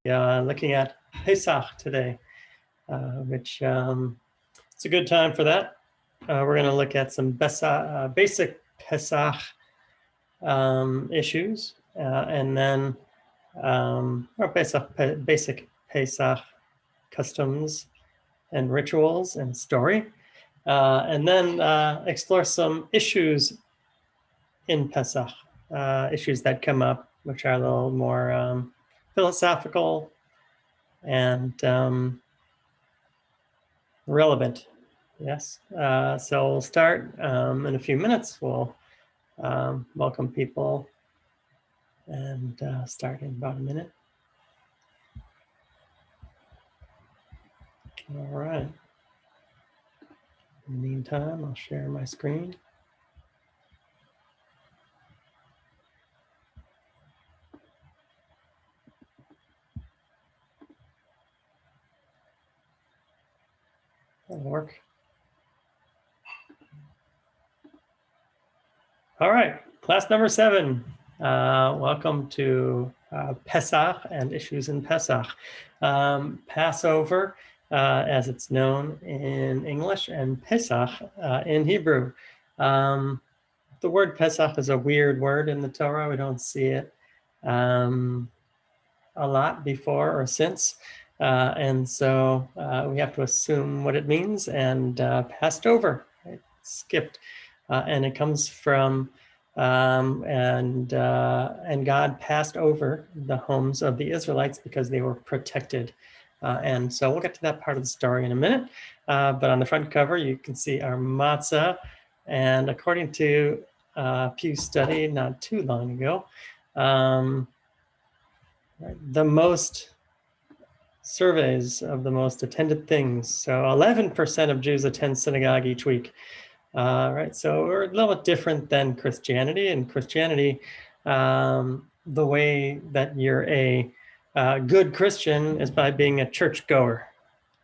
looking at Pesach today, which it's a good time for that. We're going to look at some basic Pesach issues, and then basic Pesach customs and rituals and story, and then explore some issues in Pesach, issues that come up, which are a little more philosophical and relevant. Yes. So we'll start in a few minutes. We'll welcome people and start in about a minute. All right. In the meantime, I'll share my screen. That'll work. All right, class number 7. Welcome to Pesach and issues in Pesach. Passover, as it's known in English, and Pesach in Hebrew. The word Pesach is a weird word in the Torah. We don't see it a lot before or since. And so we have to assume what it means and passed over, right? Skipped. And it comes from, and God passed over the homes of the Israelites because they were protected. And so we'll get to that part of the story in a minute. But on the front cover, you can see our matzah. And according to Pew study not too long ago, the most surveys of the most attended things. So 11% of Jews attend synagogue each week. Right, so we're a little bit different than Christianity. In Christianity, the way that you're a good Christian is by being a churchgoer.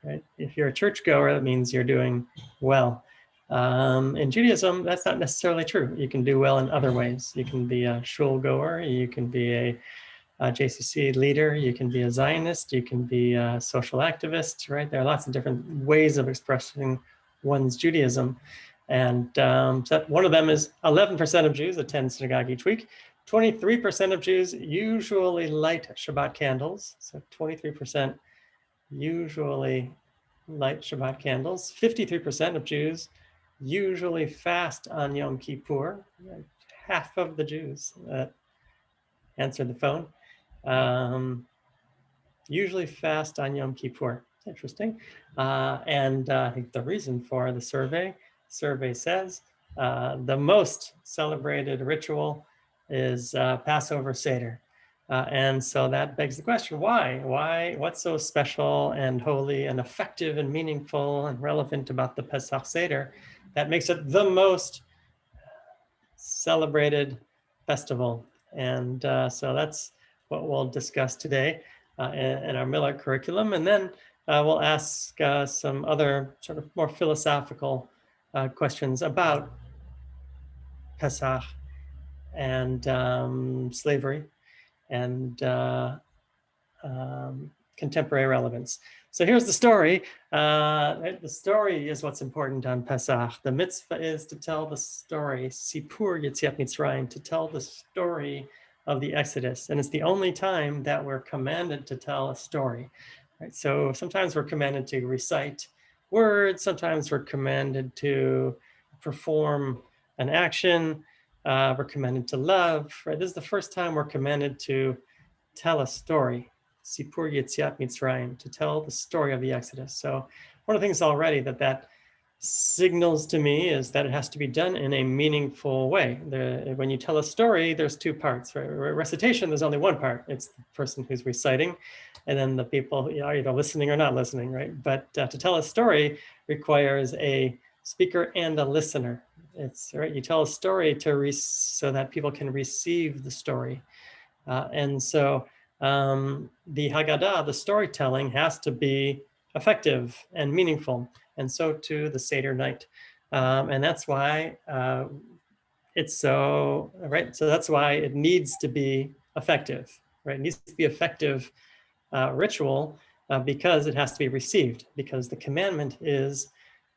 Right? If you're a churchgoer, that means you're doing well. In Judaism, that's not necessarily true. You can do well in other ways. You can be a shul goer. You can be a JCC leader. You can be a Zionist. You can be a social activist. Right? There are lots of different ways of expressing one's Judaism. And so one of them is 11% of Jews attend synagogue each week. 23% of Jews usually light Shabbat candles. So 23% usually light Shabbat candles. 53% of Jews usually fast on Yom Kippur. Half of the Jews that answered the phone usually fast on Yom Kippur. Interesting. And I think the reason for the survey says the most celebrated ritual is Passover Seder. And so that begs the question, why? What's so special and holy and effective and meaningful and relevant about the Pesach Seder that makes it the most celebrated festival? And so that's what we'll discuss today in our Miller curriculum. And then we'll ask some other sort of more philosophical questions about Pesach and slavery and contemporary relevance. So here's the story. The story is what's important on Pesach. The mitzvah is to tell the story, Sipur Yetziat Mitzrayim, to tell the story of the Exodus. And it's the only time that we're commanded to tell a story. Right? So sometimes we're commanded to recite words, sometimes we're commanded to perform an action, we're commanded to love. Right? This is the first time we're commanded to tell a story, Sipur Yetziat Mitzrayim, to tell the story of the Exodus. So one of the things already that signals to me is that it has to be done in a meaningful way. When you tell a story, there's two parts. Right? Recitation, there's only one part. It's the person who's reciting, and then the people are either listening or not listening, right? But to tell a story requires a speaker and a listener. It's right. You tell a story so that people can receive the story, and so the Haggadah, the storytelling, has to be effective and meaningful, and so too the Seder night, and that's why it's so right. So that's why it needs to be effective, right? It needs to be effective ritual because it has to be received, because the commandment is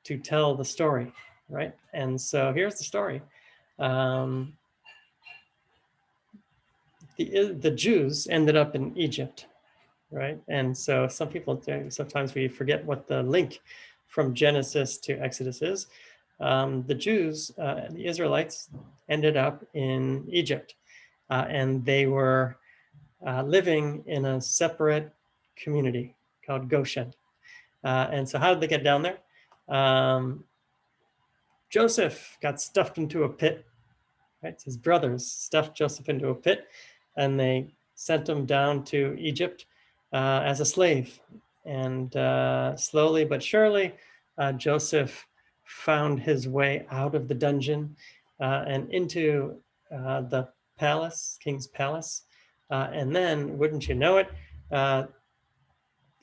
to tell the story, right? And so here's the story. The Jews ended up in Egypt, right? And so some people, sometimes we forget what the link from Genesis to Exodus is. The Jews, the Israelites, ended up in Egypt, and they were living in a separate community called Goshen. And so how did they get down there? Joseph got stuffed into a pit, right? His brothers stuffed Joseph into a pit, and they sent him down to Egypt as a slave. And slowly but surely, Joseph found his way out of the dungeon and into the palace, king's palace. And then, wouldn't you know it,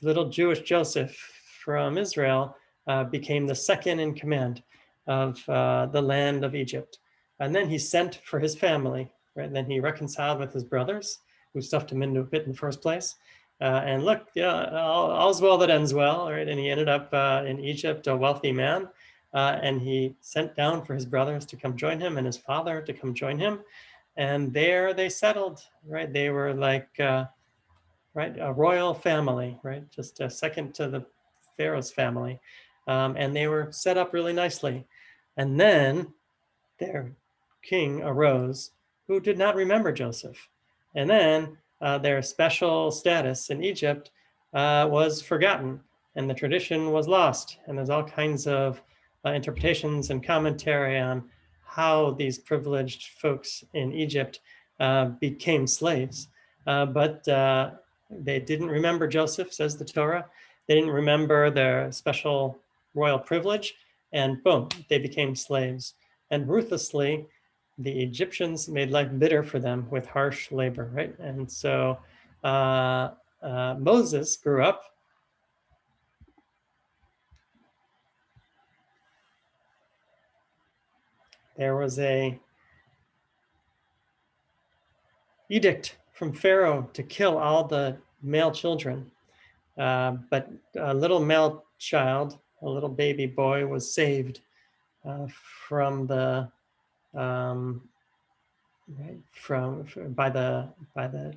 little Jewish Joseph from Israel became the second in command of the land of Egypt. And then he sent for his family, right? And then he reconciled with his brothers who stuffed him into a pit in the first place. And look, yeah, all's well that ends well, right? And he ended up in Egypt, a wealthy man. And he sent down for his brothers to come join him and his father to come join him. And there they settled, right? They were like, right, a royal family, right? Just a second to the Pharaoh's family. And they were set up really nicely. And then their king arose who did not remember Joseph. And then their special status in Egypt was forgotten, and the tradition was lost. And there's all kinds of interpretations and commentary on how these privileged folks in Egypt became slaves. But they didn't remember Joseph, says the Torah. They didn't remember their special royal privilege, and boom, they became slaves. And ruthlessly, the Egyptians made life bitter for them with harsh labor, right? And so Moses grew up. There was a edict from Pharaoh to kill all the male children. But a little male child, a little baby boy, was saved from the by the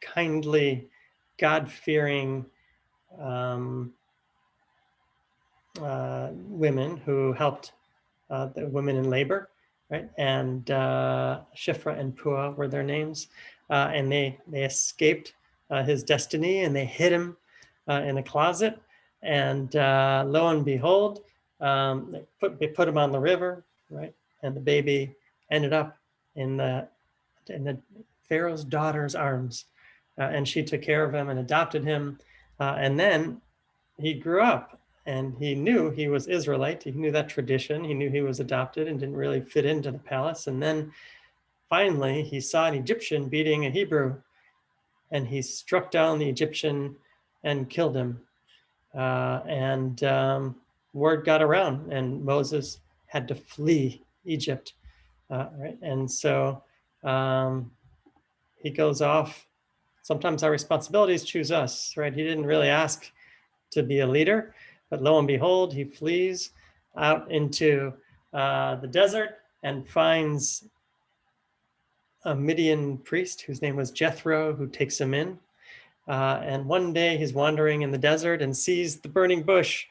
kindly, God-fearing women who helped the women in labor, right? And Shifra and Puah were their names, and they escaped his destiny, and they hid him in a closet. And lo and behold, they put him on the river, right? And the baby ended up in the Pharaoh's daughter's arms, and she took care of him and adopted him. And then he grew up, and he knew he was Israelite. He knew that tradition. He knew he was adopted and didn't really fit into the palace. And then finally, he saw an Egyptian beating a Hebrew, and he struck down the Egyptian and killed him. Word got around, and Moses had to flee Egypt, right? And so he goes off. Sometimes our responsibilities choose us, right? He didn't really ask to be a leader, but lo and behold, he flees out into the desert and finds a Midian priest whose name was Jethro, who takes him in. And one day he's wandering in the desert and sees the burning bush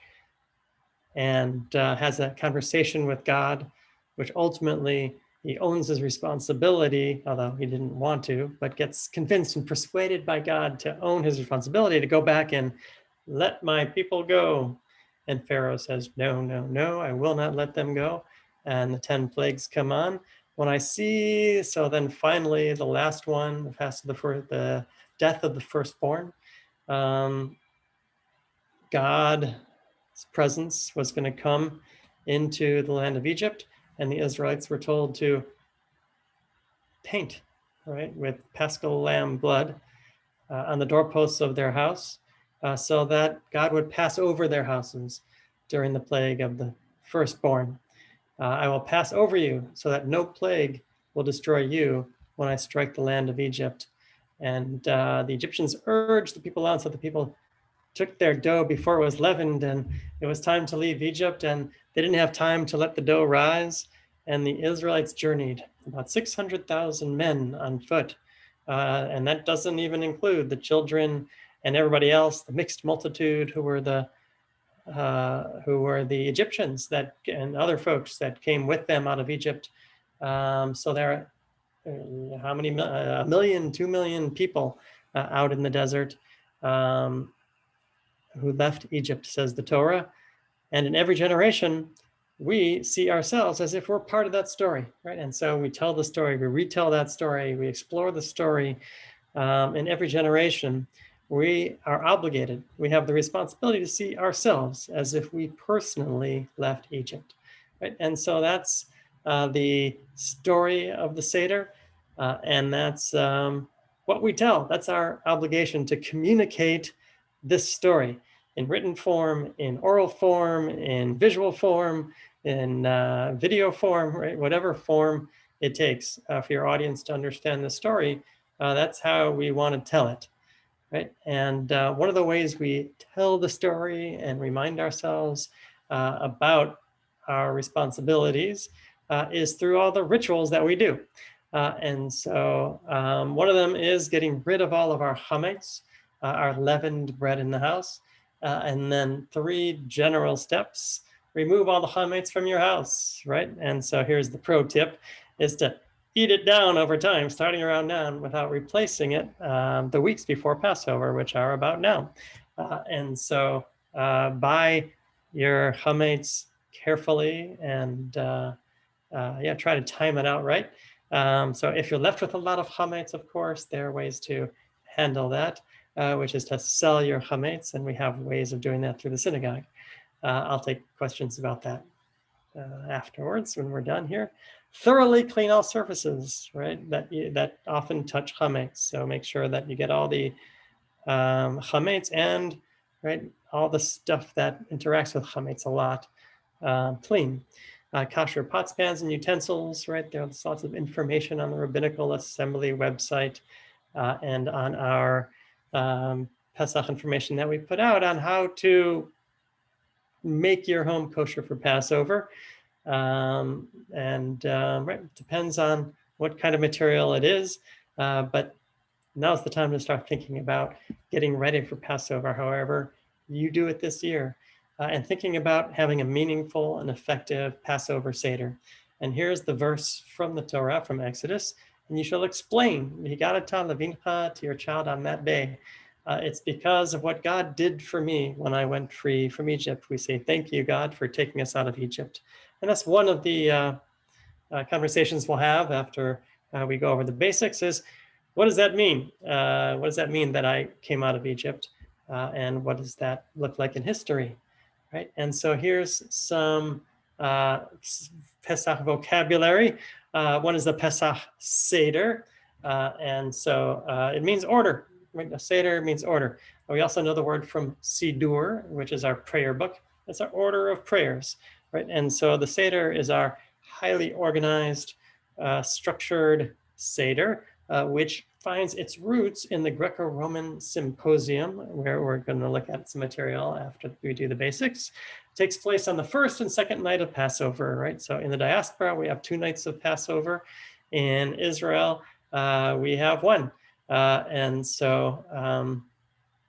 and has a conversation with God, which ultimately he owns his responsibility, although he didn't want to, but gets convinced and persuaded by God to own his responsibility to go back and let my people go. And Pharaoh says, no, no, no, I will not let them go. And the 10 plagues come on. When I see, so then finally the last one, the death of the firstborn, God's presence was going to come into the land of Egypt, and the Israelites were told to paint, right, with Paschal lamb blood on the doorposts of their house, so that God would pass over their houses during the plague of the firstborn. I will pass over you so that no plague will destroy you when I strike the land of Egypt. And the Egyptians urged the people on, so the people took their dough before it was leavened, and it was time to leave Egypt, and they didn't have time to let the dough rise. And the Israelites journeyed, about 600,000 men on foot. And that doesn't even include the children and everybody else, the mixed multitude who were the Egyptians that and other folks that came with them out of Egypt. So there are how many, 1 million, 2 million people out in the desert who left Egypt, says the Torah. And in every generation, we see ourselves as if we're part of that story, right? And so we tell the story, we retell that story, we explore the story. In every generation, we are obligated, we have the responsibility to see ourselves as if we personally left Egypt, right? And so that's the story of the Seder, and that's what we tell. That's our obligation, to communicate this story in written form, in oral form, in visual form, in video form, right? Whatever form it takes for your audience to understand the story. That's how we want to tell it, right? And one of the ways we tell the story and remind ourselves about our responsibilities is through all the rituals that we do. And so one of them is getting rid of all of our chametz, our leavened bread in the house. And then 3 general steps: remove all the chametz from your house, right? And so here's the pro tip, is to eat it down over time, starting around now, without replacing it the weeks before Passover, which are about now. And so buy your chametz carefully and try to time it out right. So if you're left with a lot of chametz, of course, there are ways to handle that, which is to sell your chametz, and we have ways of doing that through the synagogue. I'll take questions about that afterwards when we're done here. Thoroughly clean all surfaces, right, that often touch chametz. So make sure that you get all the chametz and, right, all the stuff that interacts with chametz a lot clean. Kosher pots, pans, and utensils, right? There's lots of information on the Rabbinical Assembly website and on our Pesach information that we put out on how to make your home kosher for Passover. Right, it depends on what kind of material it is, but now's the time to start thinking about getting ready for Passover, however you do it this year, and thinking about having a meaningful and effective Passover Seder. And here's the verse from the Torah, from Exodus: and you shall explain Haggadah levincha to your child on that day. It's because of what God did for me when I went free from Egypt. We say, thank you, God, for taking us out of Egypt. And that's one of the conversations we'll have after we go over the basics, is what does that mean? What does that mean that I came out of Egypt? And what does that look like in history, right? And so here's some Pesach vocabulary. One is the Pesach Seder. And so it means order. A Seder means order. We also know the word from Sidur, which is our prayer book. It's our order of prayers, right? And so the Seder is our highly organized, structured Seder, which finds its roots in the Greco-Roman Symposium, where we're going to look at some material after we do the basics. It takes place on the first and second night of Passover, right? So in the diaspora, we have 2 nights of Passover. In Israel, we have 1. And so,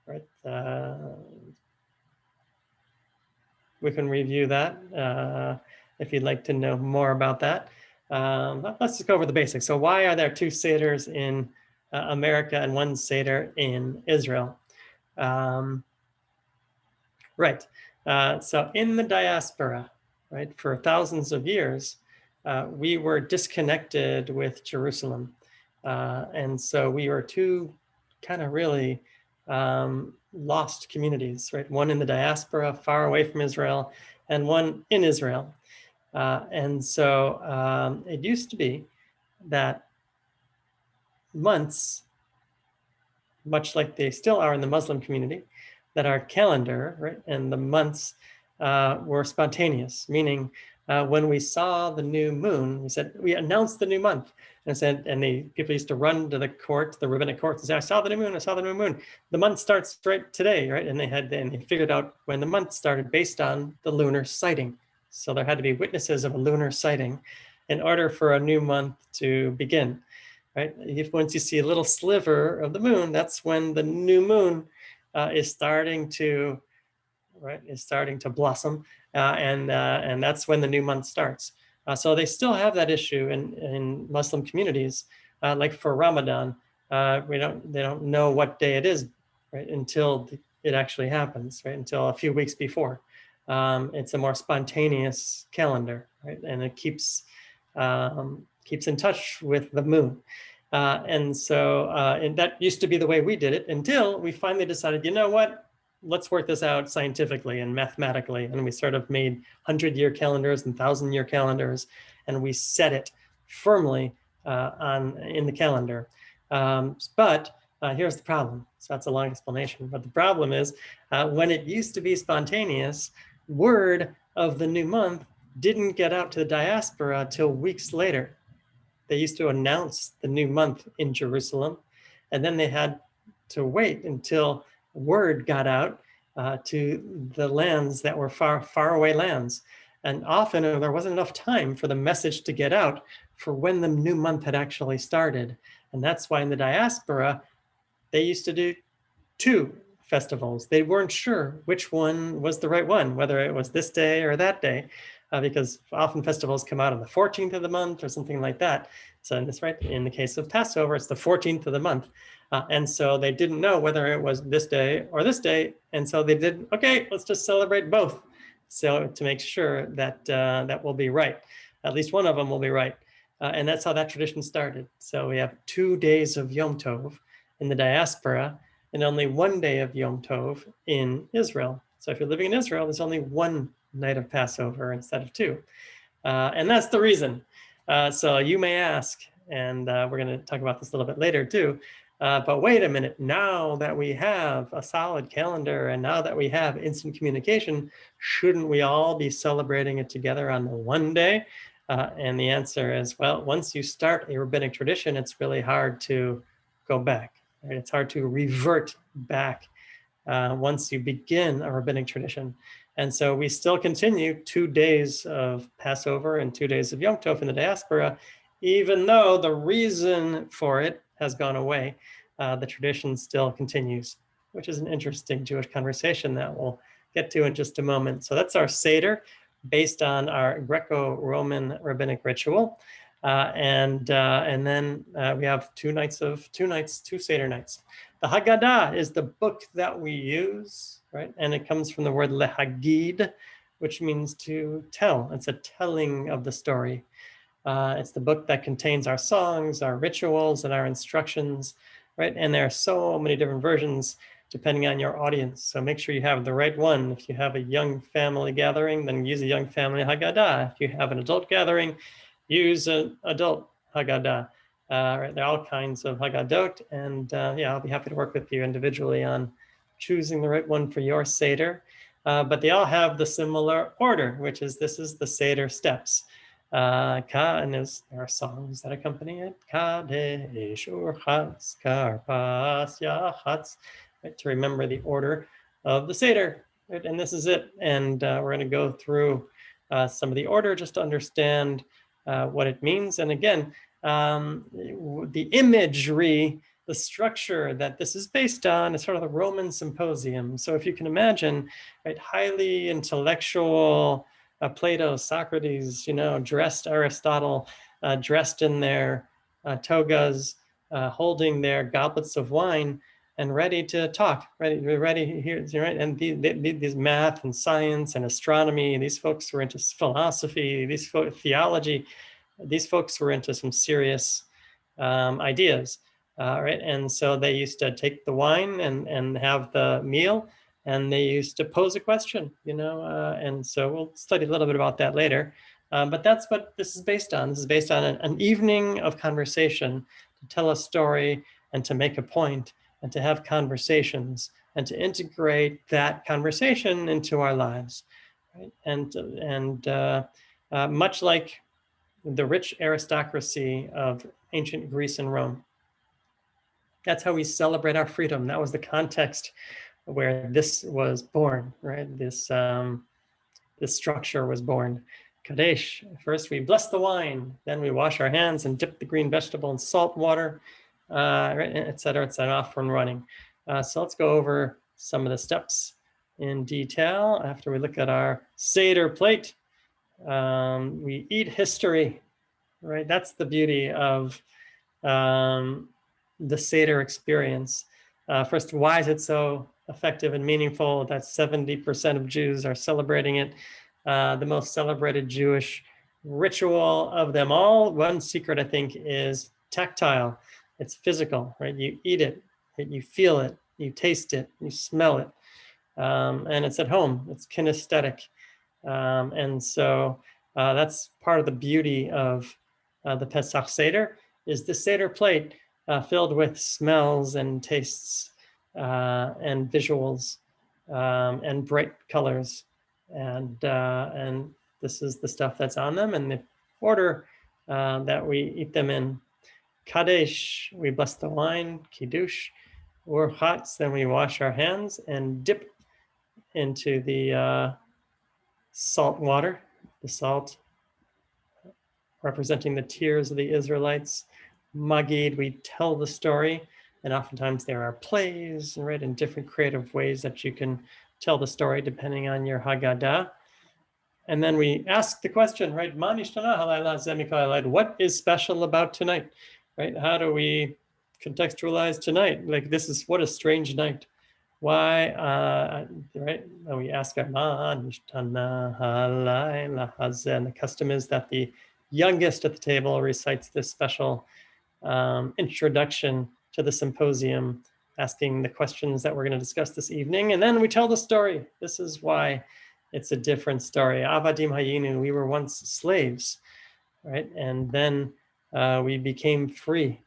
right, we can review that if you'd like to know more about that. Let's just go over the basics. So why are there 2 Seders in America and 1 Seder in Israel? Right. So in the diaspora, right, for thousands of years, we were disconnected with Jerusalem. And so we were 2 kind of really lost communities, right? 1 in the diaspora, far away from Israel, and 1 in Israel. And so it used to be that months, much like they still are in the Muslim community, that our calendar, right, and the months were spontaneous, meaning when we saw the new moon, we announced the new month. And the people used to run to the court, the rabbinic court, and say, I saw the new moon, I saw the new moon. The month starts right today, right? And they figured out when the month started based on the lunar sighting. So there had to be witnesses of a lunar sighting in order for a new month to begin, right? Once you see a little sliver of the moon, that's when the new moon is starting to blossom, and that's when the new month starts. So they still have that issue in Muslim communities, like for Ramadan. They don't know what day it is, right, until it actually happens, right, until a few weeks before. It's a more spontaneous calendar, right, and it keeps in touch with the moon. And that used to be the way we did it until we finally decided, you know what? Let's work this out scientifically and mathematically. And we sort of made 100-year calendars and 1,000-year calendars, and we set it firmly in the calendar. But here's the problem. So that's a long explanation. But the problem is when it used to be spontaneous, word of the new month didn't get out to the diaspora till weeks later. They used to announce the new month in Jerusalem, and then they had to wait until word got out to the lands that were far away lands. And often there wasn't enough time for the message to get out for when the new month had actually started. And that's why in the diaspora, they used to do 2 festivals. They weren't sure which one was the right one, whether it was this day or that day, because often festivals come out on the 14th of the month or something like that. So in the case of Passover, it's the 14th of the month. And so they didn't know whether it was this day or this day. And so they did, okay, let's just celebrate both. So to make sure that that will be right. At least one of them will be right. And that's how that tradition started. So we have 2 days of Yom Tov in the diaspora and only 1 day of Yom Tov in Israel. So if you're living in Israel, there's only 1 night of Passover instead of 2. And that's the reason. So you may ask, and we're going to talk about this a little bit later too, but wait a minute, now that we have a solid calendar and now that we have instant communication, shouldn't we all be celebrating it together on the 1 day? And the answer is, well, once you start a rabbinic tradition, it's really hard to go back. Right? It's hard to revert back once you begin a rabbinic tradition. And so we still continue 2 days of Passover and 2 days of Yom Tov in the diaspora, even though the reason for it has gone away. The tradition still continues, which is an interesting Jewish conversation that we'll get to in just a moment. So that's our Seder, based on our Greco-Roman rabbinic ritual. And then we have 2 Seder nights. The Haggadah is the book that we use, right? And it comes from the word lehagid, which means to tell. It's a telling of the story. It's the book that contains our songs, our rituals, and our instructions, right? And there are so many different versions depending on your audience. So make sure you have the right one. If you have a young family gathering, then use a young family Haggadah. If you have an adult gathering, use an adult Haggadah. Right, there are all kinds of Haggadot, and yeah, I'll be happy to work with you individually on choosing the right one for your Seder. But they all have the similar order, which is this is the Seder steps. And there are songs that accompany it. Kadesh Urchatz Karpas Yachatz, right, to remember the order of the Seder. Right? And this is it. And we're going to go through some of the order just to understand what it means. And again, the imagery, the structure that this is based on is sort of the Roman symposium. So if you can imagine, right, highly intellectual Plato, Socrates, dressed Aristotle, dressed in their togas, holding their goblets of wine and ready to talk, ready here, right? And these math and science and astronomy, these folks were into philosophy, theology, these folks were into some serious ideas, right? And so they used to take the wine and have the meal, and they used to pose a question, and so we'll study a little bit about that later. But that's what this is based on. This is based on an evening of conversation to tell a story and to make a point and to have conversations and to integrate that conversation into our lives, right? And much like the rich aristocracy of ancient Greece and Rome. That's how we celebrate our freedom. That was the context where this was born, right? This structure was born. Kadesh, first we bless the wine, then we wash our hands and dip the green vegetable in salt water, right, et cetera, off and running. So let's go over some of the steps in detail after we look at our Seder plate. We eat history, right? That's the beauty of the Seder experience. First, why is it so effective and meaningful that 70% of Jews are celebrating it? The most celebrated Jewish ritual of them all. One secret, I think, is tactile. It's physical, right? You eat it, you feel it, you taste it, you smell it. And it's at home, it's kinesthetic. And so that's part of the beauty of the Pesach Seder, is the Seder plate filled with smells and tastes and visuals and bright colors. And this is the stuff that's on them and the order that we eat them in. Kadesh, we bless the wine. Kiddush, or Chatz, then we wash our hands and dip into the salt water, the salt representing the tears of the Israelites. Magid, we tell the story, and oftentimes there are plays, right, in different creative ways that you can tell the story depending on your Haggadah. And then we ask the question, right, what is special about tonight, right? How do we contextualize tonight? Like, this is, what a strange night. Why, right? And we ask, and the custom is that the youngest at the table recites this special introduction to the symposium, asking the questions that we're going to discuss this evening. And then we tell the story. This is why it's a different story. Avadim hayinu, we were once slaves, right? And then we became free.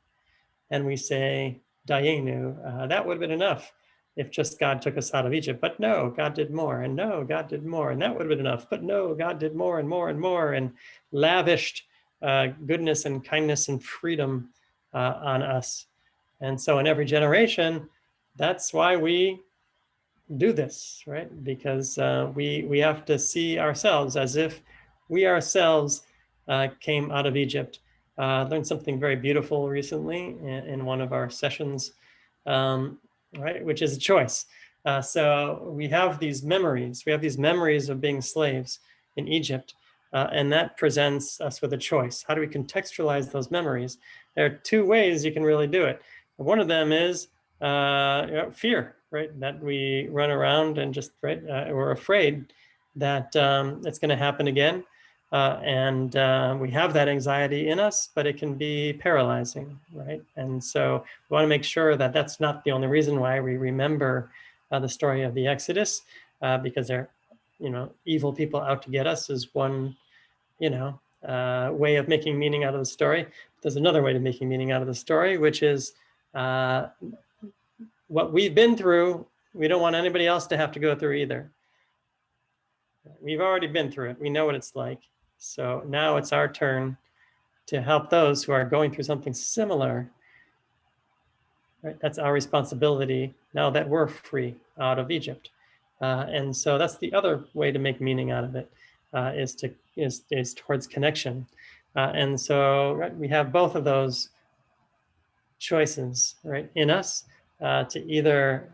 And we say, dayenu, that would have been enough if just God took us out of Egypt. But no, God did more. And no, God did more. And that would have been enough. But no, God did more and more and more, and lavished goodness and kindness and freedom on us. And so in every generation, that's why we do this, right? Because we have to see ourselves as if we ourselves came out of Egypt. Learned something very beautiful recently in one of our sessions, right? Which is a choice. So we have these memories. We have these memories of being slaves in Egypt, and that presents us with a choice. How do we contextualize those memories? There are two ways you can really do it. One of them is fear, right? That we run around and just, right, we're afraid that it's going to happen again. And we have that anxiety in us, but it can be paralyzing, right? And so we want to make sure that that's not the only reason why we remember the story of the Exodus, because they're, evil people out to get us is one, way of making meaning out of the story. There's another way to making meaning out of the story, which is what we've been through, we don't want anybody else to have to go through either. We've already been through it. We know what it's like. So now it's our turn to help those who are going through something similar. Right? That's our responsibility now that we're free out of Egypt. And so that's the other way to make meaning out of it, is towards connection. And so, right, we have both of those choices, right, in us, to either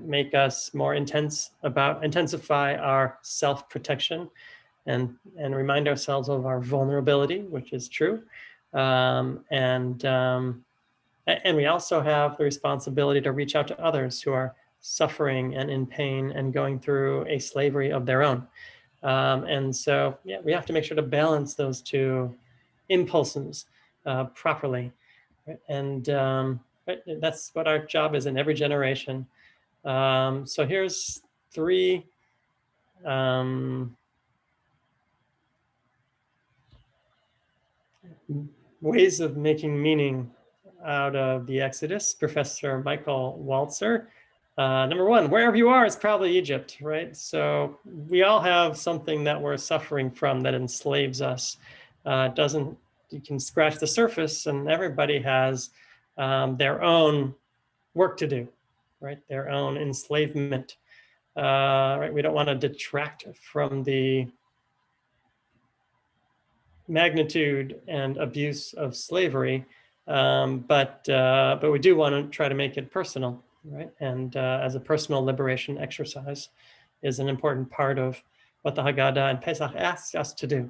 make us more intensify our self-protection and remind ourselves of our vulnerability, which is true. And we also have the responsibility to reach out to others who are suffering and in pain and going through a slavery of their own. And so, we have to make sure to balance those two impulses properly. Right? And that's what our job is in every generation. So here's 3 ways of making meaning out of the Exodus. Professor Michael Walzer Number one, wherever you are, it's probably Egypt, right? So we all have something that we're suffering from that enslaves us. Doesn't You can scratch the surface, and everybody has their own work to do, right? Their own enslavement, right? We don't want to detract from the magnitude and abuse of slavery, but we do want to try to make it personal, right? And as a personal liberation exercise is an important part of what the Haggadah and Pesach asks us to do,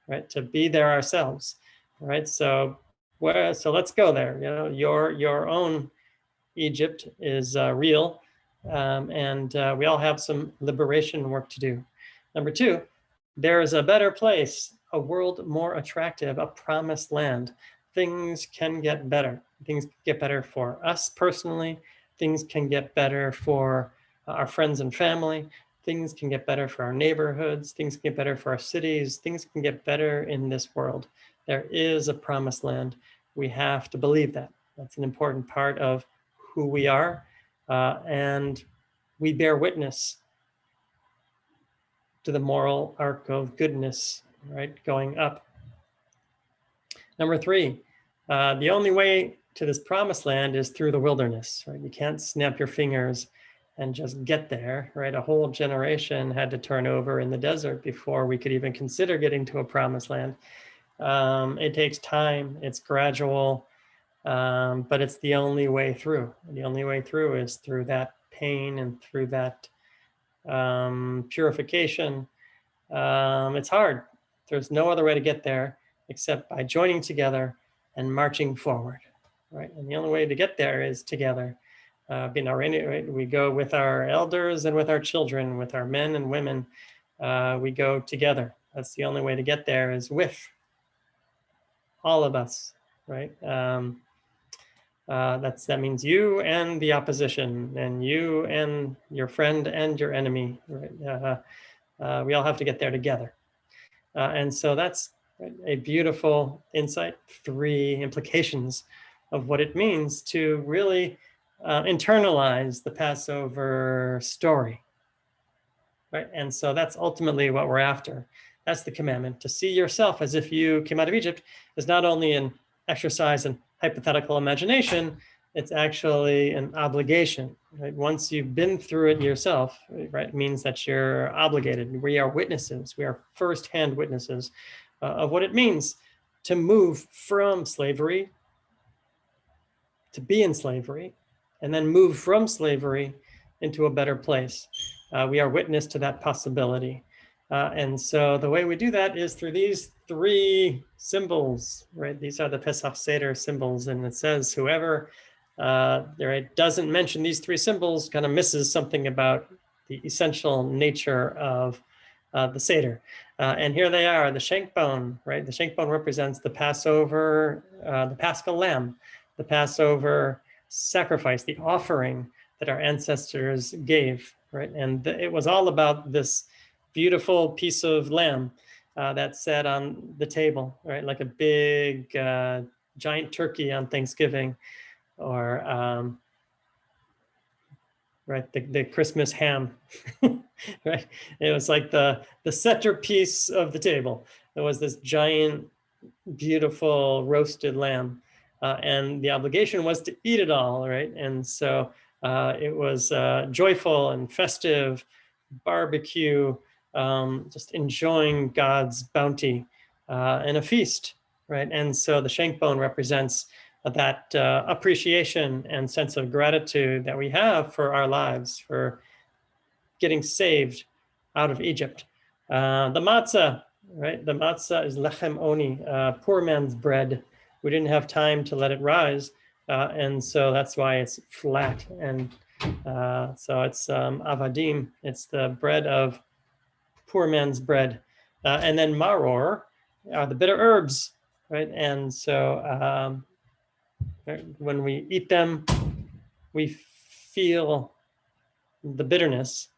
right? To be there ourselves, right? So let's go there. You know, your own Egypt is real, and we all have some liberation work to do. Number two, there is a better place, a world more attractive, a promised land. Things can get better. Things get better for us personally. Things can get better for our friends and family. Things can get better for our neighborhoods. Things can get better for our cities. Things can get better in this world. There is a promised land. We have to believe that. That's an important part of who we are, and we bear witness to the moral arc of goodness, right, going up. Number three, the only way to this promised land is through the wilderness, right? You can't snap your fingers and just get there, right? A whole generation had to turn over in the desert before we could even consider getting to a promised land. It takes time, it's gradual, but it's the only way through. The only way through is through that pain and through that purification. It's hard. There's no other way to get there except by joining together and marching forward, right? And the only way to get there is together. Right? We go with our elders and with our children, with our men and women. We go together. That's the only way to get there, is with all of us, right? That means you and the opposition, and you and your friend and your enemy, right? We all have to get there together. And so that's a beautiful insight, three implications of what it means to really internalize the Passover story, right? And so that's ultimately what we're after. That's the commandment. To see yourself as if you came out of Egypt is not only an exercise in hypothetical imagination, it's actually an obligation, right? Once you've been through it yourself, right, it means that you're obligated. We are witnesses. We are firsthand witnesses of what it means to move from slavery, to be in slavery, and then move from slavery into a better place. We are witness to that possibility. And so the way we do that is through these three symbols, right? These are the Pesach Seder symbols. And it says whoever doesn't mention these three symbols kind of misses something about the essential nature of the Seder. And here they are, the shank bone, right? The shank bone represents the Passover, the Paschal lamb, the Passover sacrifice, the offering that our ancestors gave, right? And it was all about this beautiful piece of lamb that sat on the table, right? Like a big giant turkey on Thanksgiving, or right, the Christmas ham, right? It was like the centerpiece of the table. There was this giant, beautiful roasted lamb, and the obligation was to eat it all, right? And so it was joyful and festive, barbecue, just enjoying God's bounty, and a feast, right? And so the shank bone represents that appreciation and sense of gratitude that we have for our lives, for getting saved out of Egypt. The matzah, right? The matzah is lechem oni, poor man's bread. We didn't have time to let it rise, and so that's why it's flat. And so it's avadim. It's the bread of poor man's bread. And then maror are the bitter herbs, right? And so when we eat them, we feel the bitterness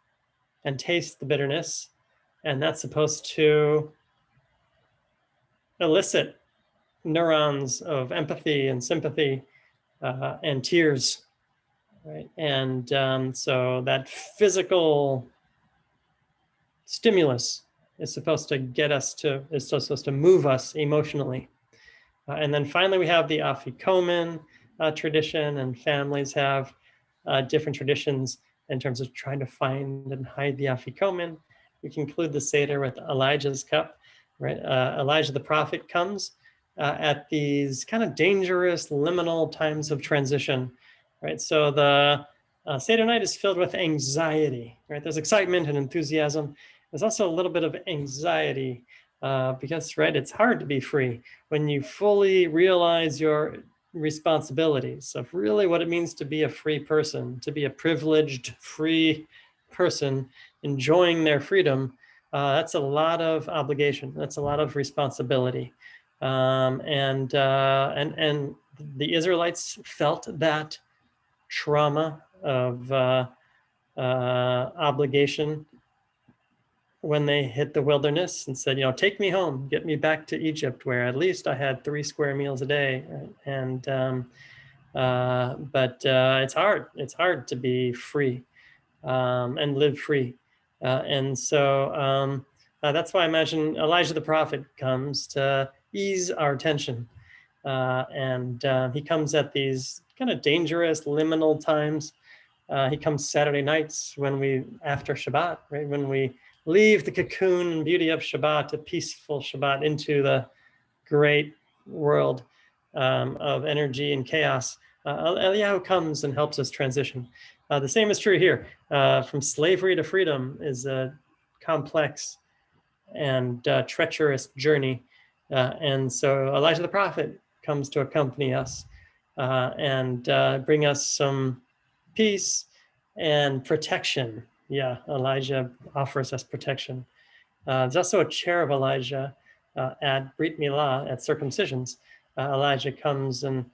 and taste the bitterness, and that's supposed to elicit neurons of empathy and sympathy and tears, right? And so that physical stimulus is supposed to supposed to move us emotionally. And then finally, we have the Afikomen tradition, and families have different traditions in terms of trying to find and hide the Afikomen. We conclude the Seder with Elijah's cup, right? Elijah the prophet comes at these kind of dangerous liminal times of transition, right? So the Seder night is filled with anxiety, right? There's excitement and enthusiasm. There's also a little bit of anxiety because, right, it's hard to be free when you fully realize your responsibilities of really what it means to be a free person, to be a privileged, free person enjoying their freedom. That's a lot of obligation. That's a lot of responsibility. And the Israelites felt that trauma of obligation when they hit the wilderness and said, take me home, get me back to Egypt, where at least I had 3 square meals a day. And but it's hard. It's hard to be free and live free. And so that's why I imagine Elijah the prophet comes to ease our tension. And he comes at these kind of dangerous liminal times. He comes Saturday nights after Shabbat, right? When we leave the cocoon and beauty of Shabbat, a peaceful Shabbat, into the great world of energy and chaos. Eliyahu comes and helps us transition. The same is true here. From slavery to freedom is a complex and treacherous journey. And so Elijah the prophet comes to accompany us and bring us some peace and protection. Yeah, Elijah offers us protection. There's also a chair of Elijah at Brit Milah, at circumcisions. Elijah comes and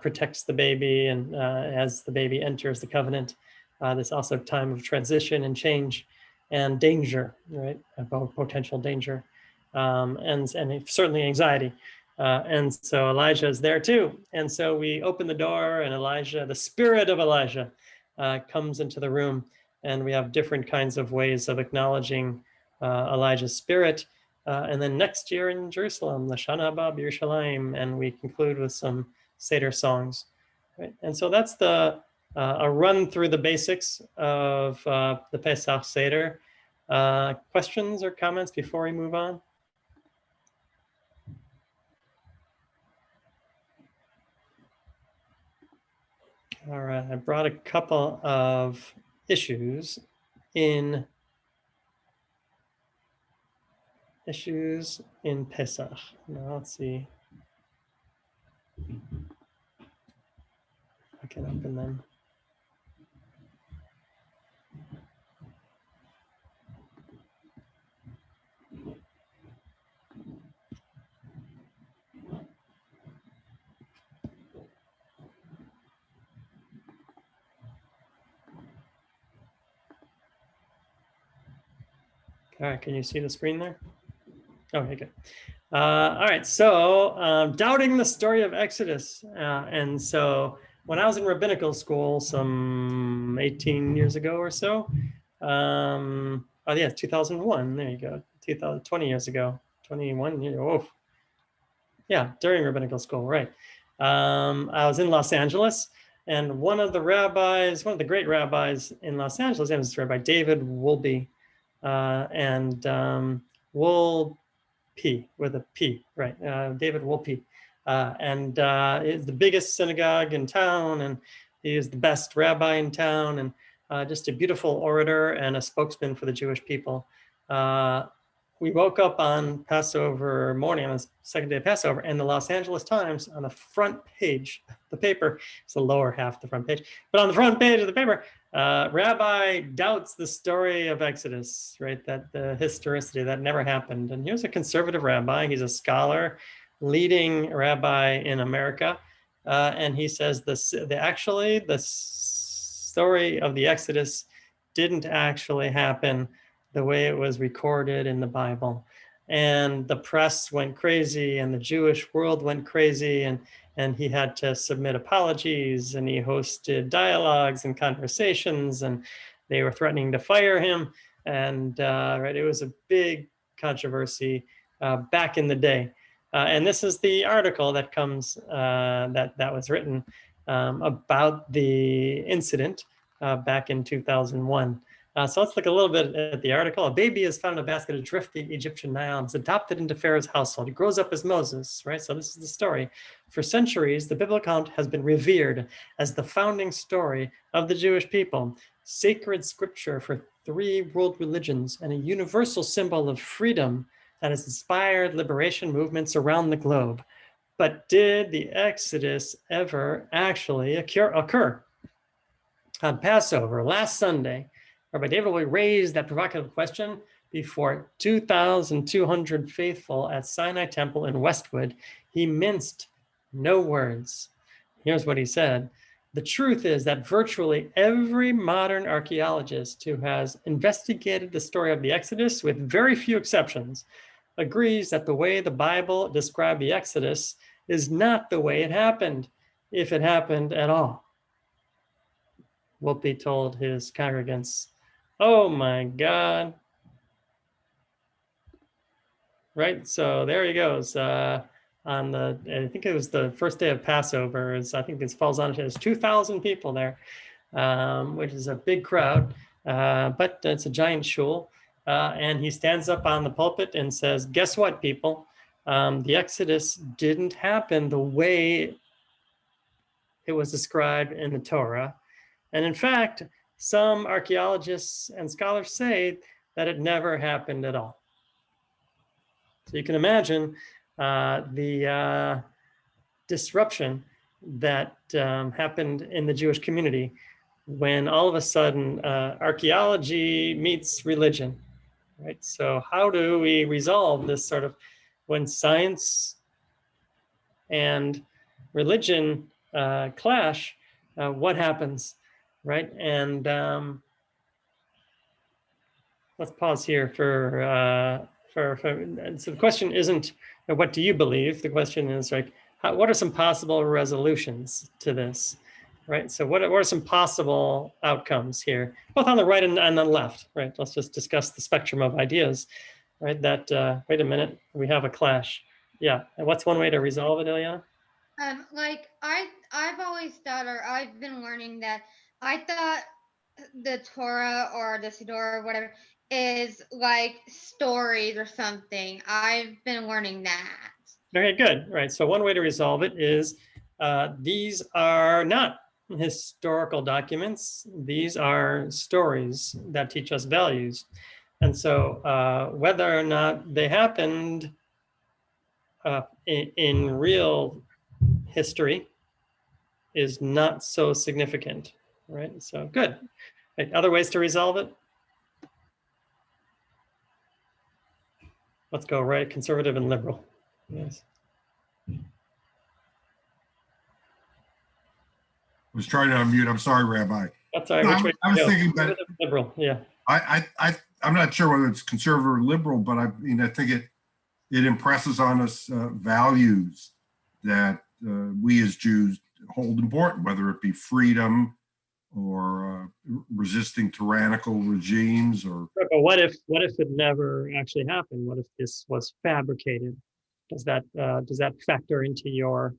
protects the baby, and as the baby enters the covenant, there's also time of transition and change and danger, right? Potential danger, and certainly anxiety. And so Elijah is there too. And so we open the door, and Elijah, the spirit of Elijah, comes into the room, and we have different kinds of ways of acknowledging Elijah's spirit. And then next year in Jerusalem, Lashana Haba B'Yerushalayim, and we conclude with some Seder songs. Right? And so that's a run through the basics of the Pesach Seder. Questions or comments before we move on? All right, I brought a couple of issues in Pesach. Now let's see. I can open them. All right, can you see the screen there? Okay, good. All right, so doubting the story of Exodus. And so when I was in rabbinical school some 18 years ago or so, 2001, there you go, 2020 years ago, 21 years, oh. Yeah, during rabbinical school, right. I was in Los Angeles, and one of the great rabbis in Los Angeles, his name is Rabbi David Wolpe, and Wolpe with a P, right? David Wolpe, and is the biggest synagogue in town, and he is the best rabbi in town, and just a beautiful orator and a spokesman for the Jewish people. We woke up on Passover morning, on the second day of Passover, and the Los Angeles Times, on the front page, the paper, it's the lower half of the front page, but on the front page of the paper, Rabbi doubts the story of Exodus, right? That the historicity, that never happened. And he was a conservative rabbi. He's a scholar, leading rabbi in America. And he says the story of the Exodus didn't actually happen the way it was recorded in the Bible. And the press went crazy, and the Jewish world went crazy, and and he had to submit apologies, and he hosted dialogues and conversations, and they were threatening to fire him. And right, it was a big controversy back in the day. And this is the article that comes that was written about the incident back in 2001. So let's look a little bit at the article. A baby is found in a basket adrift the Egyptian Nile and is adopted into Pharaoh's household. He grows up as Moses, right? So this is the story. For centuries, the biblical account has been revered as the founding story of the Jewish people, sacred scripture for 3 world religions, and a universal symbol of freedom that has inspired liberation movements around the globe. But did the Exodus ever actually occur? On Passover, last Sunday, Rabbi David will raise that provocative question before 2,200 faithful at Sinai Temple in Westwood. He minced no words. Here's what he said. The truth is that virtually every modern archaeologist who has investigated the story of the Exodus, with very few exceptions, agrees that the way the Bible described the Exodus is not the way it happened, if it happened at all. Wolpe told his congregants, "Oh my God." Right, so there he goes. On the, I think it was the first day of Passover. I think this falls on, there's 2,000 people there, which is a big crowd, but it's a giant shul. And he stands up on the pulpit and says, guess what, people? The Exodus didn't happen the way it was described in the Torah. And in fact, some archaeologists and scholars say that it never happened at all. So you can imagine the disruption that happened in the Jewish community when all of a sudden archaeology meets religion, right? So how do we resolve this sort of, when science and religion clash, what happens, right? And let's pause here for so the question isn't what do you believe? The question is like, what are some possible resolutions to this, right? So what are some possible outcomes here, both on the right and on the left, right? Let's just discuss the spectrum of ideas, right? That, wait a minute, we have a clash. Yeah, and what's one way to resolve it, Ilyana? Like I've always thought, or I've been learning that I thought the Torah or the Seder or whatever is like stories or something. I've been learning that. Okay, good. Right. So one way to resolve it is these are not historical documents. These are stories that teach us values. And so whether or not they happened in real history is not so significant, right? So good. Right. Other ways to resolve it? Let's go right, conservative and liberal. Yes. I was trying to unmute. I'm sorry, Rabbi. That's all right. Which way? I was thinking that liberal. Yeah. I'm not sure whether it's conservative or liberal, but I think it impresses on us values that we as Jews hold important, whether it be freedom or resisting tyrannical regimes, or. But what if it never actually happened? What if this was fabricated? Does that factor into your?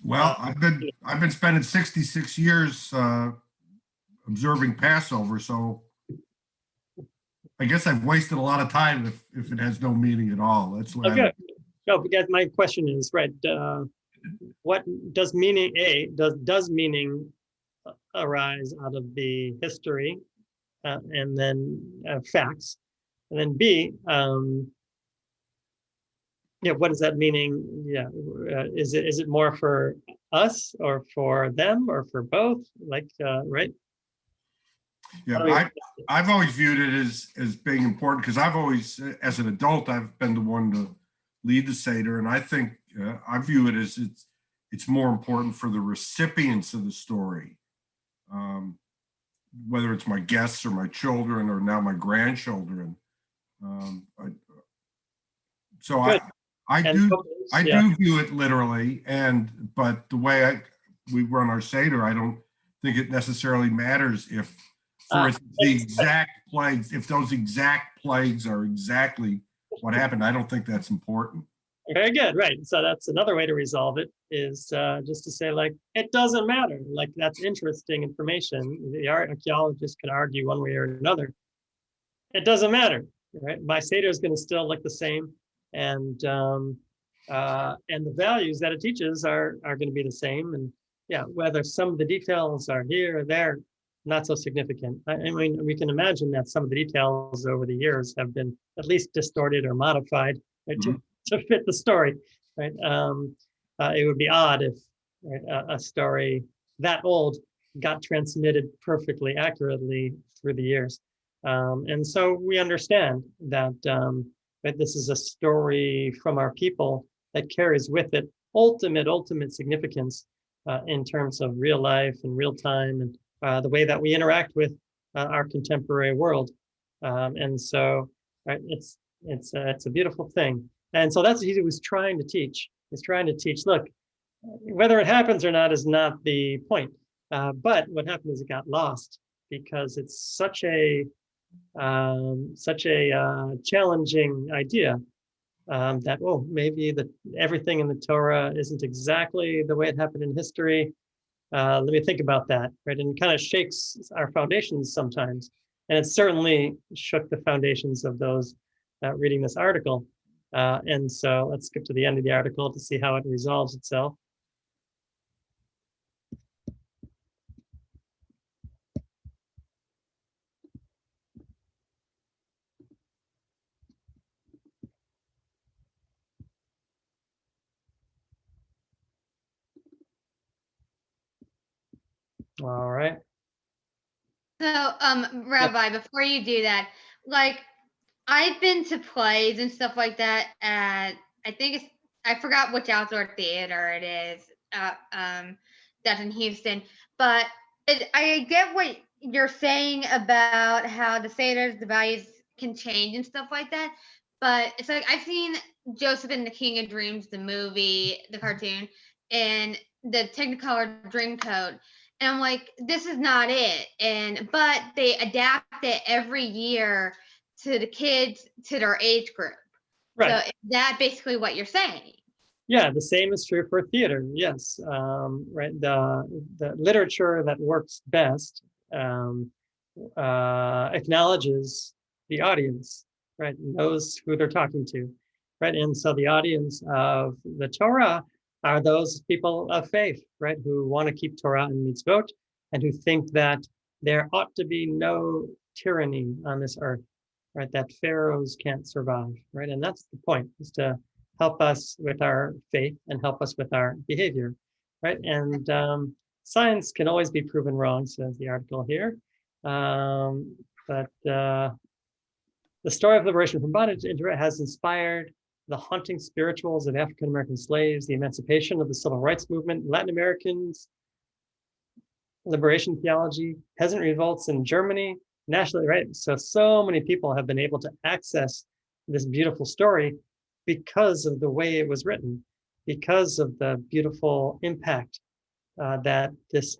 Well, I've been spending 66 years observing Passover, so I guess I've wasted a lot of time if it has no meaning at all. That's what. Okay. No, because my question is right. What does meaning? Does meaning arise out of the history, and then facts, and then B, yeah, what is that meaning? Yeah, is it more for us or for them or for both? Like, right? Yeah, I've always viewed it as being important because I've always, as an adult, I've been the one to lead the Seder, and I think I view it as it's more important for the recipients of the story, whether it's my guests or my children or now my grandchildren. So I And do, focus, I yeah. do view it literally, but the way we run our Seder, I don't think it necessarily matters if, for instance, the exact plagues, if those exact plagues are exactly what happened. I don't think that's important. Very good, right. So that's another way to resolve it, is just to say, like, it doesn't matter. Like, that's interesting information. The archaeologist can argue one way or another. It doesn't matter, right? My Seder is going to still look the same, and the values that it teaches are going to be the same. And yeah, whether some of the details are here or there, not so significant. I mean, we can imagine that some of the details over the years have been at least distorted or modified, right, to fit the story, right? It would be odd if, right, a story that old got transmitted perfectly accurately through the years. And so we understand that, that this is a story from our people that carries with it ultimate significance in terms of real life and real time, and the way that we interact with our contemporary world. And so, right, it's a beautiful thing. And so that's what he was trying to teach. He's trying to teach, look, whether it happens or not is not the point. But what happened is it got lost because it's such a challenging idea, that, oh, maybe everything in the Torah isn't exactly the way it happened in history. Let me think about that, right? And kind of shakes our foundations sometimes. And it certainly shook the foundations of those reading this article. And so let's skip to the end of the article to see how it resolves itself. All right. So, Rabbi, before you do that, like, I've been to plays and stuff like that at, I think it's, I forgot which outdoor theater it is, that's in Houston, but I get what you're saying about how the Seders, the values can change and stuff like that. But it's like, I've seen Joseph and the King of Dreams, the movie, the cartoon, and the Technicolor Dreamcoat, and I'm like, this is not it. But they adapt it every year to the kids, to their age group. Right. So is that basically what you're saying? Yeah, the same is true for theater. Yes, right. The literature that works best acknowledges the audience, right? Knows who they're talking to, right? And so the audience of the Torah are those people of faith, right? Who want to keep Torah and mitzvot, and who think that there ought to be no tyranny on this earth, right? That pharaohs can't survive, right? And that's the point, is to help us with our faith and help us with our behavior, right? And science can always be proven wrong, says the article here. But the story of liberation from bondage has inspired the haunting spirituals of African-American slaves, the emancipation of the civil rights movement, Latin Americans, liberation theology, peasant revolts in Germany, nationally, right? So many people have been able to access this beautiful story because of the way it was written, because of the beautiful impact that this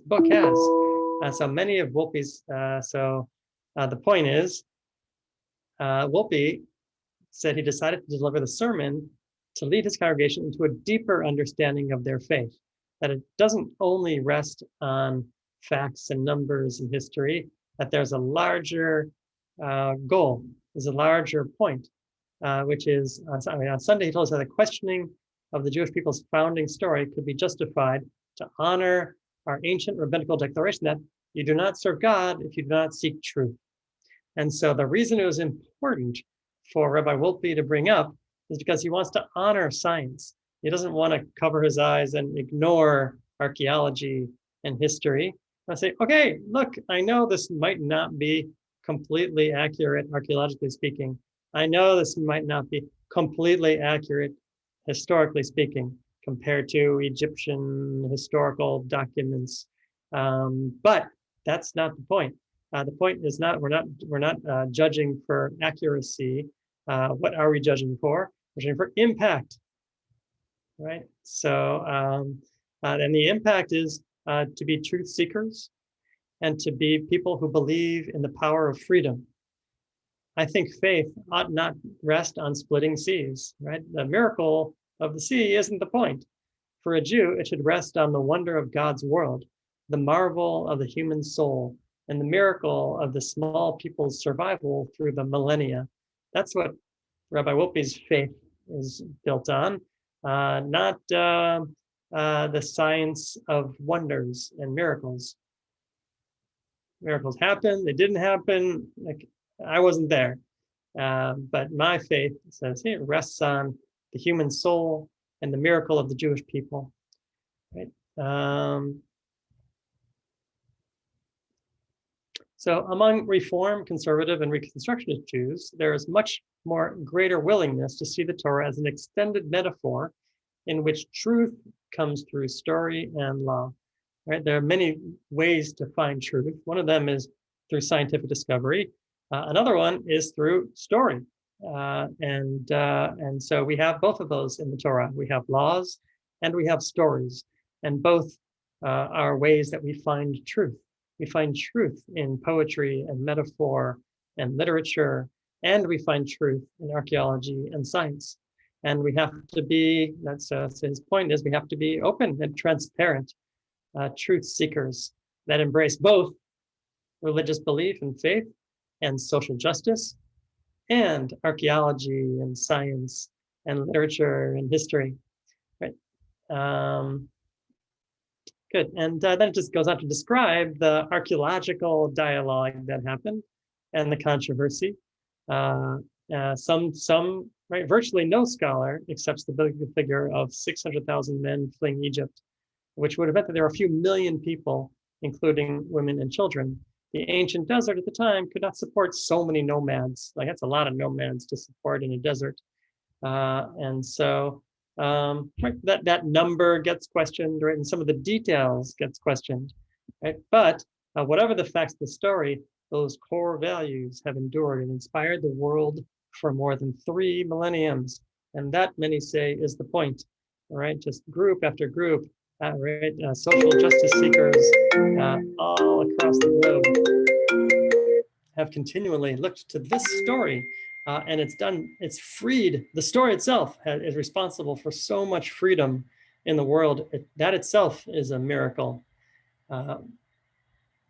book has. So many of Wolpe's, the point is, Wolpe said he decided to deliver the sermon to lead his congregation into a deeper understanding of their faith, that it doesn't only rest on facts and numbers and history, that there's a larger goal, there's a larger point, which is, on Sunday, he told us that the questioning of the Jewish people's founding story could be justified to honor our ancient rabbinical declaration that you do not serve God if you do not seek truth. And so the reason it was important for Rabbi Wolpe to bring up is because he wants to honor science. He doesn't want to cover his eyes and ignore archaeology and history. I say, okay, look, I know this might not be completely accurate, archaeologically speaking. I know this might not be completely accurate, historically speaking, compared to Egyptian historical documents. But that's not the point. The point is not, we're not judging for accuracy. What are we judging for? pushing for impact, right? So, and the impact is to be truth seekers and to be people who believe in the power of freedom. I think faith ought not rest on splitting seas, right? The miracle of the sea isn't the point. For a Jew, it should rest on the wonder of God's world, the marvel of the human soul, and the miracle of the small people's survival through the millennia. That's what Rabbi Wolpe's faith is built on, not the science of wonders and miracles. Miracles happen, they didn't happen, like, I wasn't there. But my faith says it rests on the human soul and the miracle of the Jewish people. Right? So among Reform, Conservative, and Reconstructionist Jews, there is much more greater willingness to see the Torah as an extended metaphor in which truth comes through story and law. Right? There are many ways to find truth. One of them is through scientific discovery. Another one is through story. And so we have both of those in the Torah. We have laws and we have stories. And both are ways that we find truth. We find truth in poetry and metaphor and literature, and we find truth in archaeology and science. And we have to be, that's his point is, we have to be open and transparent truth seekers that embrace both religious belief and faith and social justice and archaeology and science and literature and history, right? Good, and then it just goes on to describe the archaeological dialogue that happened and the controversy. Some, right, virtually no scholar accepts the biblical figure of 600,000 men fleeing Egypt, which would have meant that there were a few million people, including women and children. The ancient desert at the time could not support so many nomads. Like, that's a lot of nomads to support in a desert. And so right, that number gets questioned, right? And some of the details gets questioned, right? But whatever the facts of the story, those core values have endured and inspired the world for more than 3 millenniums. And that, many say, is the point, all right? Just group after group, right? Social justice seekers all across the globe have continually looked to this story, and it's freed. The story itself is responsible for so much freedom in the world. That itself is a miracle.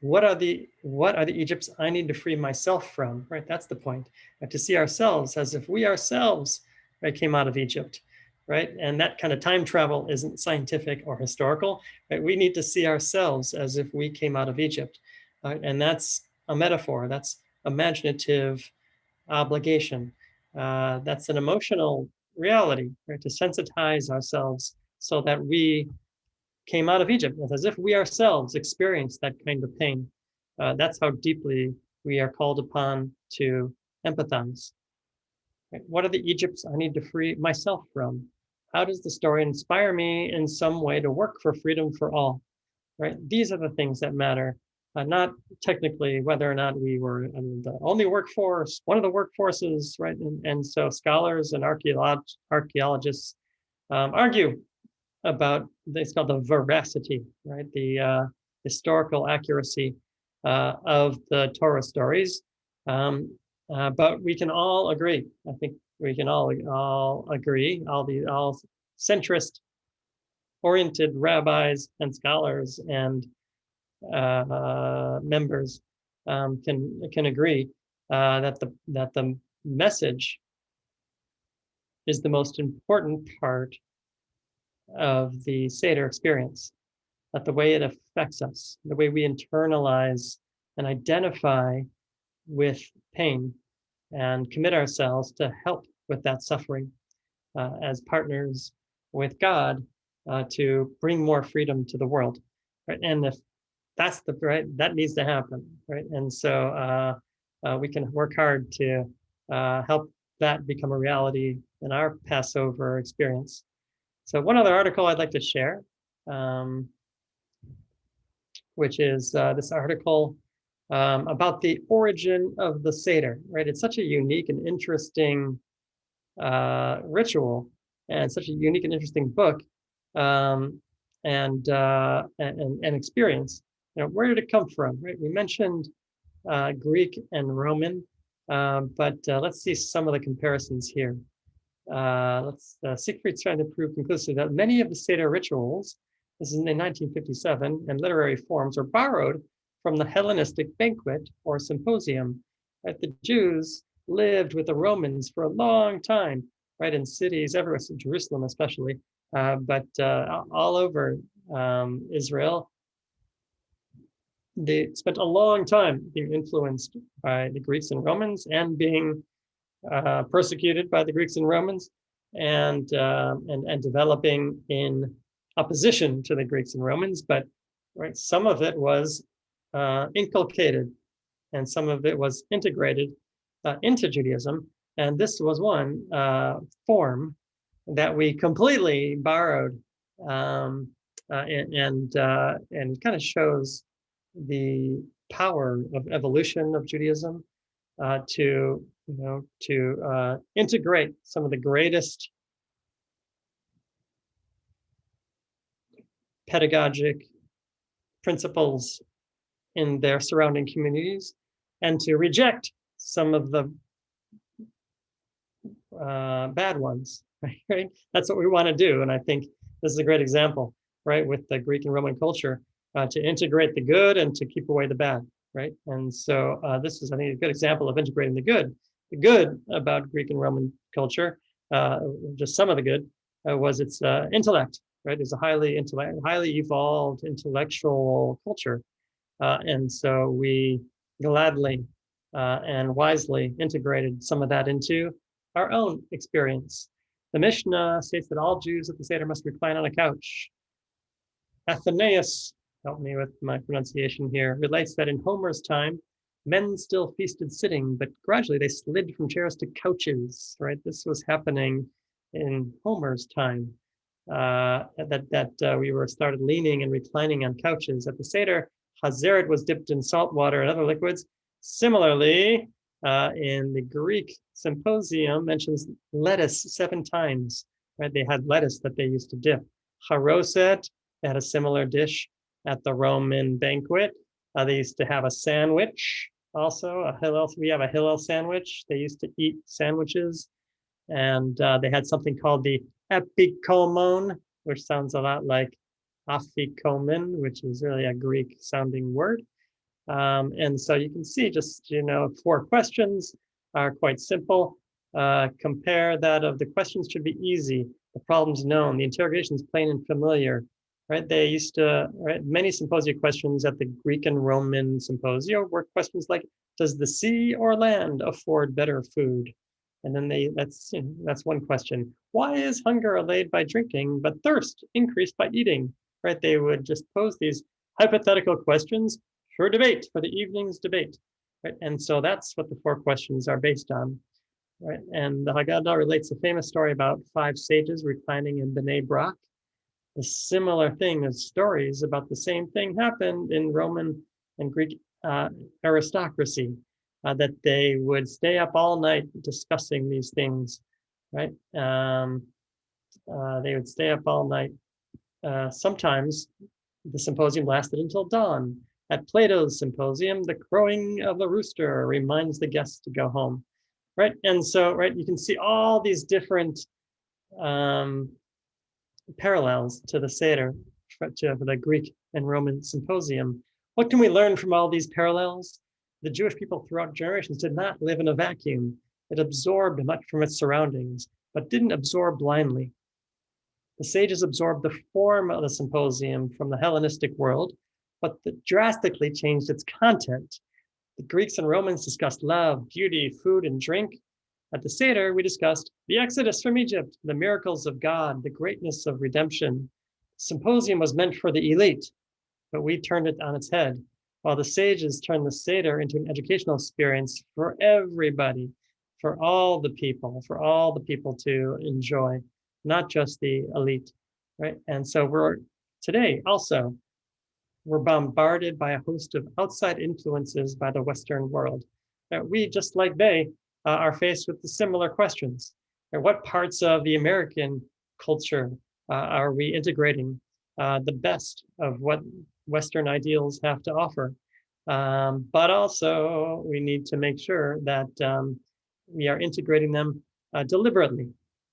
What are the Egypts I need to free myself from? Right, that's the point. To see ourselves as if we ourselves, right, came out of Egypt, right? And that kind of time travel isn't scientific or historical, right? We need to see ourselves as if we came out of Egypt, and that's a metaphor. That's imaginative obligation. That's an emotional reality, right? To sensitize ourselves so that we came out of Egypt, as if we ourselves experienced that kind of pain. That's how deeply we are called upon to empathize. Right? What are the Egypts I need to free myself from? How does the story inspire me in some way to work for freedom for all? Right? These are the things that matter, not technically whether or not we were the only workforce, one of the workforces, right? And so scholars and archaeologists argue about, it's called the veracity, right? The historical accuracy of the Torah stories. But we can all agree, I think we can all agree, all centrist oriented rabbis and scholars and members can agree that the message is the most important part of the Seder experience, that the way it affects us, the way we internalize and identify with pain and commit ourselves to help with that suffering as partners with God to bring more freedom to the world, right? And if that's the right, that needs to happen, right? And so we can work hard to help that become a reality in our Passover experience. So one other article I'd like to share, which is this article about the origin of the Seder, right? It's such a unique and interesting ritual and such a unique and interesting book, and experience. Where did it come from? Right? We mentioned Greek and Roman, but let's see some of the comparisons here. Siegfried's trying to prove conclusively that many of the Seder rituals, this is in 1957, and literary forms are borrowed from the Hellenistic banquet or symposium. Right? The Jews lived with the Romans for a long time, right, in cities everywhere, in Jerusalem especially, but all over Israel. They spent a long time being influenced by the Greeks and Romans and being persecuted by the Greeks and Romans, and developing in opposition to the Greeks and Romans. But right, some of it was inculcated, and some of it was integrated into Judaism. And this was one form that we completely borrowed, and kind of shows the power of evolution of Judaism to integrate some of the greatest pedagogic principles in their surrounding communities, and to reject some of the bad ones. Right? That's what we want to do, and I think this is a great example, right, with the Greek and Roman culture, to integrate the good and to keep away the bad. Right, and so this is, I think, a good example of integrating the good. The good about Greek and Roman culture, just some of the good, was its intellect. Right, it's a highly evolved intellectual culture, and so we gladly and wisely integrated some of that into our own experience. The Mishnah states that all Jews at the Seder must recline on a couch. Athenaeus, help me with my pronunciation here, relates that in Homer's time, men still feasted sitting, but gradually they slid from chairs to couches. Right, this was happening in Homer's time. We were started leaning and reclining on couches. At the Seder, Hazeret was dipped in salt water and other liquids. Similarly, in the Greek symposium mentions lettuce 7 times. Right, they had lettuce that they used to dip. Haroset, they had a similar dish at the Roman banquet. They used to have a sandwich also. We have a Hillel sandwich. They used to eat sandwiches. And they had something called the epikomon, which sounds a lot like afikomen, which is really a Greek sounding word. And so you can see just, 4 questions are quite simple. Compare that of the questions should be easy. The problem's known. The interrogation's plain and familiar. Right? They used to, right, many symposia questions at the Greek and Roman symposia were questions like, does the sea or land afford better food? And then that's one question. Why is hunger allayed by drinking, but thirst increased by eating? Right? They would just pose these hypothetical questions for debate, for the evening's debate. Right? And so that's what the 4 questions are based on. Right? And the Haggadah relates a famous story about 5 sages reclining in Bnei Brak. A similar thing as stories about the same thing happened in Roman and Greek aristocracy, that they would stay up all night discussing these things, right? They would stay up all night. Sometimes the symposium lasted until dawn. At Plato's symposium, the crowing of the rooster reminds the guests to go home, right? And so, right, you can see all these different parallels to the Seder, to the Greek and Roman symposium. What can we learn from all these parallels? The Jewish people throughout generations did not live in a vacuum. It absorbed much from its surroundings, but didn't absorb blindly. The sages absorbed the form of the symposium from the Hellenistic world, but drastically changed its content. The Greeks and Romans discussed love, beauty, food, and drink. At the Seder, we discussed the Exodus from Egypt, the miracles of God, the greatness of redemption. Symposium was meant for the elite, but we turned it on its head, while the sages turned the Seder into an educational experience for everybody, for all the people to enjoy, not just the elite, right? And so today also, we're bombarded by a host of outside influences by the Western world. We, just like they, are faced with the similar questions. Or what parts of the American culture are we integrating the best of what Western ideals have to offer? But also, we need to make sure that we are integrating them deliberately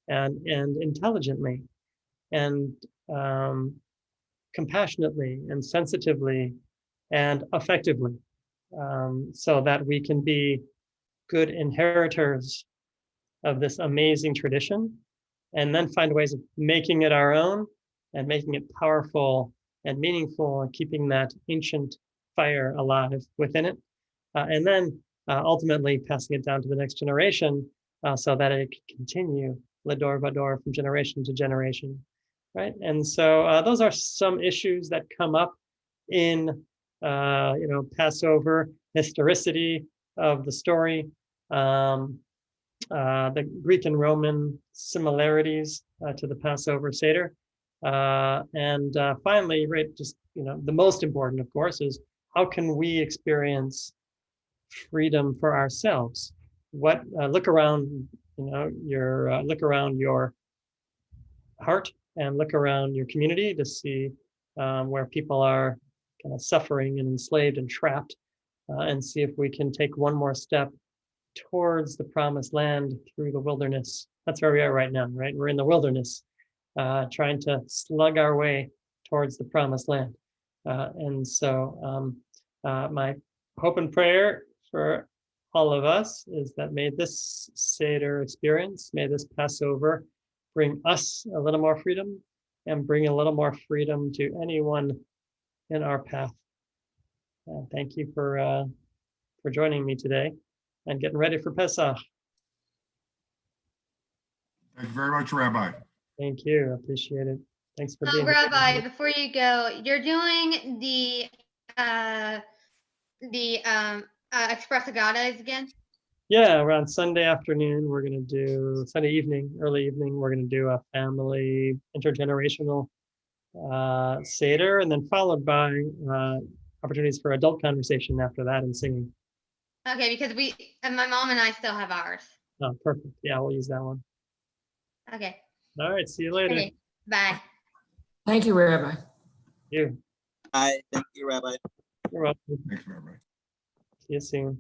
and intelligently and compassionately and sensitively and effectively, so that we can be good inheritors of this amazing tradition, and then find ways of making it our own and making it powerful and meaningful and keeping that ancient fire alive within it. And then ultimately passing it down to the next generation so that it can continue Lador Vador from generation to generation, right? And so those are some issues that come up in Passover historicity of the story, the Greek and Roman similarities to the Passover Seder, and finally, right, just the most important, of course, is how can we experience freedom for ourselves? What look around, look around your heart and look around your community to see where people are kind of suffering and enslaved and trapped, and see if we can take one more step towards the promised land through the wilderness. That's where we are right now, right? We're in the wilderness, trying to slug our way towards the promised land. And so my hope and prayer for all of us is that may this Seder experience, may this Passover bring us a little more freedom and bring a little more freedom to anyone in our path. Thank you for joining me today and getting ready for Pesach. Thank you very much, Rabbi. Thank you. Appreciate it. Thanks for being here. Rabbi, before you go, you're doing the Express Haggadahs again? Yeah, around Sunday afternoon, we're going to do Sunday evening, early evening, we're going to do a family intergenerational Seder, and then followed by opportunities for adult conversation after that and singing. Okay, because my mom and I still have ours. Oh, perfect. Yeah, we'll use that one. Okay. All right. See you later. Okay. Bye. Thank you, Rabbi. You. Hi, thank you, Rabbi. You're welcome. Thanks, Rabbi. See you soon.